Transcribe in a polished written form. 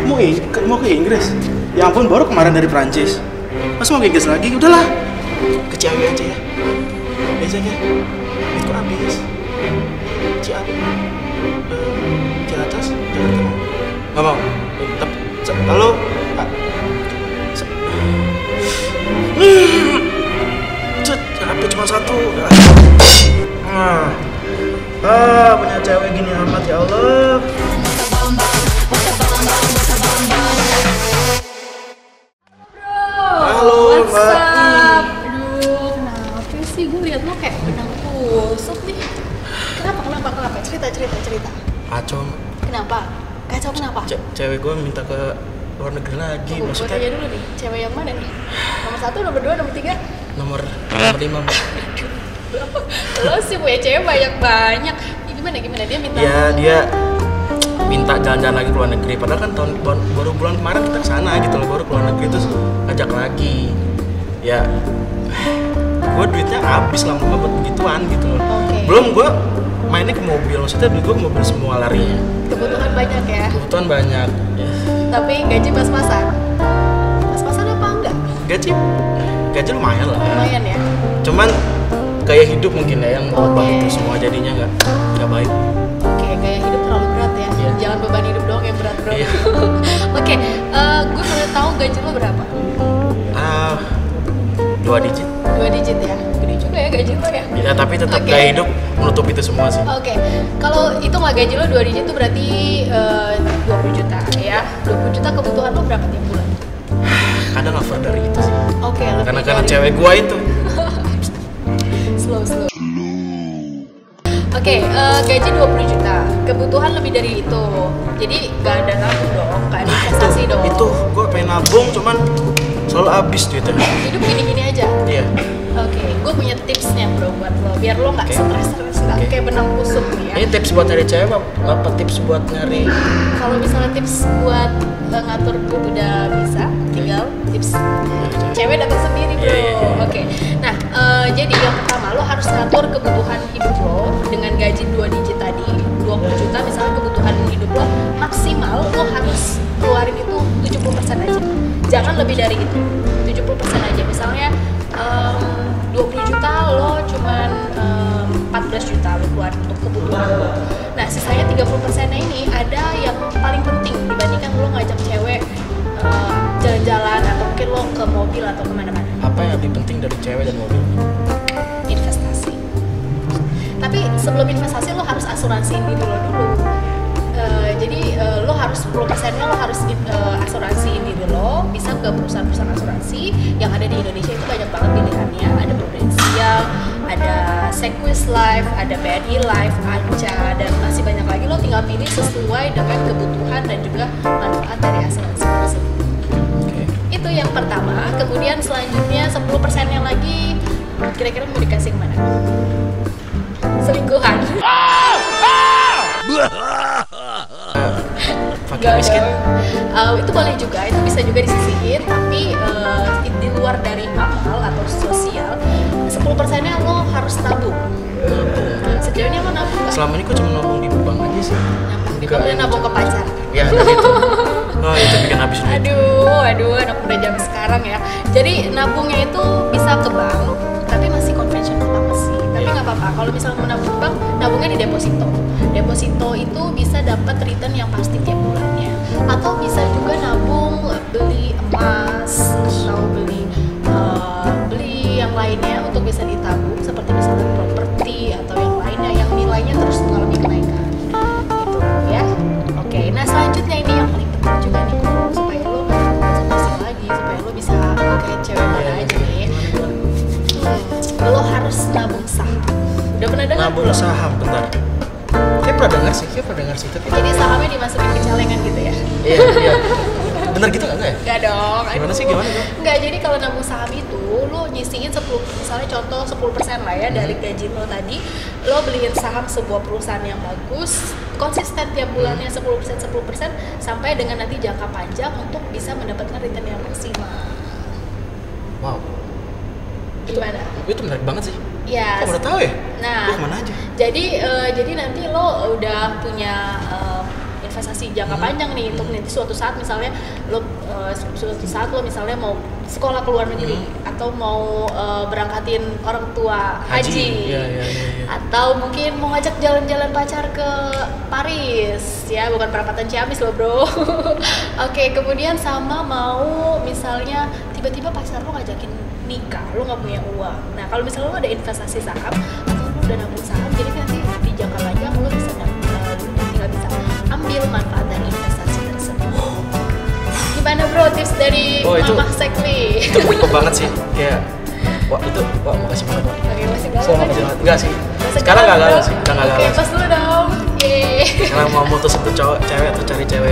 Mau ke Inggris? Ya ampun, baru kemarin dari Prancis. Masa mau ke Inggris lagi? Udahlah, ke Ciawi aja ya. Biasanya itu habis. Ciawi, Ciatas, Jakarta. Nggak mau. Halo. HP cuma satu. Punya cewek gini amat ya Allah. Halo, what's Mbak. up? Aduh, kenapa sih gue liat lo kayak benang kusut nih? Kenapa? Cerita. Kacau. Kenapa? Kacau kenapa? Cewek gue minta ke luar negeri lagi. Gue tanya dulu nih, cewek yang mana nih? Nomor 1, nomor 2, nomor 3? Nomor 5, Mbak. Lo sih punya cewek banyak. Gimana? Dia minta? Ya, dia minta jalan-jalan lagi ke luar negeri. Padahal kan baru bulan kemarin kita kesana gitu loh, baru ke luar negeri terus ngajak lagi. Ya, gue duitnya habis lah buat begituan gitu loh. Okay. Belum gue mainnya ke mobil, maksudnya duit gue ke mobil semua larinya. Kebutuhan banyak ya? Kebutuhan banyak. Tapi gaji pas-pasan? Pas-pasan apa enggak? Gaji lumayan lah. Lumayan ya? Cuman gaya hidup mungkin ya yang berubah Okay. itu semua jadinya nggak baik. Oke, gaya hidup terlalu berat ya? Iya. Jangan beban hidup doang yang berat bro. Iya. Oke, gue boleh tahu gaji lo berapa? 2 digit. 2 digit ya? Gede juga ya gaji lo ya? Ya tapi tetap Oke. gaya hidup menutup itu semua sih. Oke, kalau itu nggak gaji lo 2 digit tuh berarti 20 juta ya? 20 juta kebutuhan lo berapa tiap bulan? Kadang over dari itu sih. Oke, lebih Karena dari... cewek gua itu. Slow. Oke, gaji 20 juta, kebutuhan lebih dari itu. Jadi nggak ada nabung dong, nggak ada investasi dong. Itu gua pengen nabung cuman selalu habis duitnya. Hidup gini-gini aja. Iya. Oke, gue punya tipsnya bro buat lo, biar lo nggak stres, nggak kayak benang kusut nih ya. Ini tips buat nyari cewek apa tips buat nyari? Kalau misalnya tips buat ngatur duit udah bisa, tinggal tips cewek datang sendiri bro. Iya. Oke, nah jadi yang pertama lo harus ngatur kebutuhan hidup lo dengan gaji 2 digit tadi, 20 juta misalnya kebutuhan hidup lo maksimal lo harus keluarin itu 70% aja, jangan lebih dari itu, 70% aja. Misalnya 20 juta lo cuman 14 juta lo keluar untuk kebutuhan lo. Nah sisanya 30%-nya ini ada yang paling penting dibandingkan lo ngajak cewek jalan-jalan atau mungkin lo ke mobil atau kemana-mana. Apa yang lebih penting dari cewek dan mobil? Investasi. Tapi sebelum investasi lo harus asuransiin diri lo dulu. Jadi lo harus 10%-nya lo harus asuransiin diri lo, bisa ke perusahaan-perusahaan asuransi yang ada di Indonesia. Itu banyak banget pilihannya, ada Prudential, ada Sequis Life, ada BNI Life, Anca, dan masih banyak lagi. Lo tinggal pilih sesuai dengan kebutuhan dan juga manfaat dari asuransi tersebut. Oke. Itu yang pertama. Kemudian selanjutnya 10%-nya lagi kira-kira mau dikasih kemana? Selingkuhan. Fakir miskin. Itu boleh juga, itu bisa juga disisihin, tapi di luar dari amal atau sosial, 10%-nya lo harus tabung. Sejauh ini lo nabung nggak? Selama ini gua cuma nabung di bank aja sih. Nabung di bank, nabung ke pacar. Ya, dari itu. Oh, itu bikin habis duit. Aduh, anak muda zaman sekarang ya. Jadi nabungnya itu bisa ke bank, tapi masih konvensional banget sih. Tapi nggak apa-apa. Kalau misalnya mau nabung ke bank, nabungnya di deposito. Deposito itu bisa dapat return yang pasti tiap bulannya. Atau bisa juga nabung beli emas atau beli yang lainnya untuk bisa ditabung, seperti misalnya properti atau yang lainnya yang nilainya terus mengalami kenaikan. Gitu ya. Oke, nah selanjutnya ini yang paling penting juga nih bro, supaya lo konsentrasi lagi, supaya lo bisa kayak cewek mana aja nih. Lo harus nabung saham. Udah pernah dengar? Nabung saham, bentar. Kayak pernah dengar sih, tapi Jadi sahamnya dimasukin ke celengan gitu ya? iya. Bener gitu nggak ya? Enggak dong. Gimana sih, gimana dong? Enggak, jadi kalau nabung saham itu lo nyisihin 10, misalnya contoh 10% lah ya dari gaji lo tadi, lo beliin saham sebuah perusahaan yang bagus, konsisten tiap bulannya 10% sampai dengan nanti jangka panjang untuk bisa mendapatkan return yang maksimal. Wow. Gimana? Itu menarik banget sih. Ya. Kok udah tahu ya? Nah, Lo kemana aja? jadi nanti lo udah punya investasi jangka panjang nih untuk nanti suatu saat misalnya lo misalnya mau sekolah ke luar negeri atau mau berangkatin orang tua haji. Iya. Atau mungkin mau ngajak jalan-jalan pacar ke Paris ya, bukan perapatan Ciamis loh bro. Oke, kemudian sama mau misalnya tiba-tiba pacar lo ngajakin nikah, lo nggak punya uang. Nah kalau misalnya lo ada investasi saham atau lo udah nabung saham, jadi nanti di jangka panjang lo bisa tinggal bisa ambil manfaat dari investasi tersebut. Gimana bro tips dari Mama Sekli? Itu buku banget sih, kayak makasih banget Pak. Oke, masih galau Makasih kan? banget. Enggak sih. Sekarang nggak galau sih, udah nggak galau. Oke, pas dulu dong. Yeay. Sekarang mau mutus itu cewek tuh cari cewek